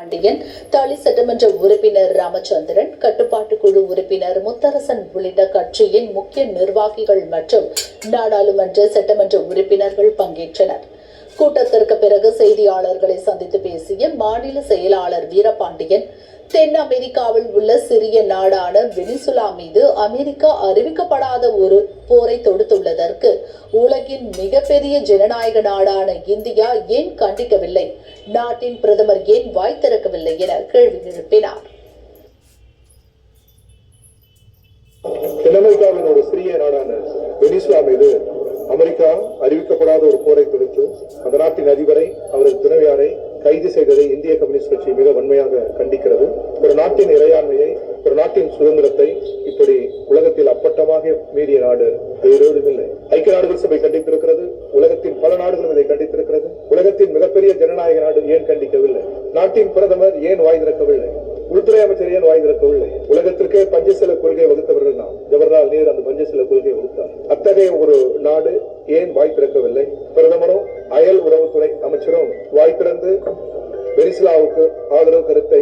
பாண்டியன், தாலி சட்டமன்ற உறுப்பினர் ராமச்சந்திரன், கட்டுப்பாட்டு குழு உறுப்பினர் முத்தரசன் உள்ளிட்ட கட்சியின் முக்கிய நிர்வாகிகள் மற்றும் நாடாளுமன்ற சட்டமன்ற உறுப்பினர்கள் பங்கேற்றனர். கூட்டத்திற்கு பிறகு செய்தியாளர்களை சந்தித்து பேசிய மாநில செயலாளர் வீரபாண்டியன், தென் அமெரிக்காவில் உள்ள சிறிய நாடான வெனிசுலா மீது அமெரிக்கா அறிவிக்கப்படாத ஒரு போரை தொடுத்துள்ளதற்கு உலகின் மிகப்பெரிய ஜனநாயக நாடான இந்தியா ஏன் கண்டிக்கவில்லை, நாட்டின் பிரதமர் ஏன் வாய் திறக்கவில்லை என கேள்வி எழுப்பினார். தென் அமெரிக்காவின் ஒரு சிறிய நாடான வெனிசுலா மீது அமெரிக்கா அறிவிக்கப்படாத ஒரு போரை தொடுத்து அந்த நாட்டின் அதிபரை, அவரது துணைவியாரை கைது செய்ததை இந்திய கம்யூனிஸ்ட் கட்சி மிக வன்மையாக கண்டிக்கிறது. ஒரு நாட்டின் இறையாண்மையை, ஒரு நாட்டின் சுதந்திரத்தை இப்படி உலகத்தில் அப்பட்டமாக மீறிய நாடு வேறொரும் இல்லை. ஐக்கிய நாடுகள் சபை கண்டித்திருக்கிறது. உலகத்தின் பல நாடுகளும் இதை கண்டித்திருக்கிறது. உலகத்தின் மிகப்பெரிய ஜனநாயக நாடு ஏன் கண்டிக்கவில்லை? நாட்டின் பிரதமர் ஏன் வாய் திறக்கவில்லை? உள்துறை அமைச்சர் ஏன் வாய் திறக்கவில்லை? உலகத்திற்கே பஞ்சசீல கொள்கை வகுத்தவர்கள் நாம். ஜவஹர்லால் நேரு அந்த பஞ்சசீல கொள்கையை வகுத்தார். அத்தகைய ஒரு நாடு ஏன் வாய் திறக்கவில்லை? பிரதமரும் அயல் உறவுத்துறை அமைச்சரும் வாய் திறந்து வெனிசுலாவுக்கு ஆதரவு கருத்தை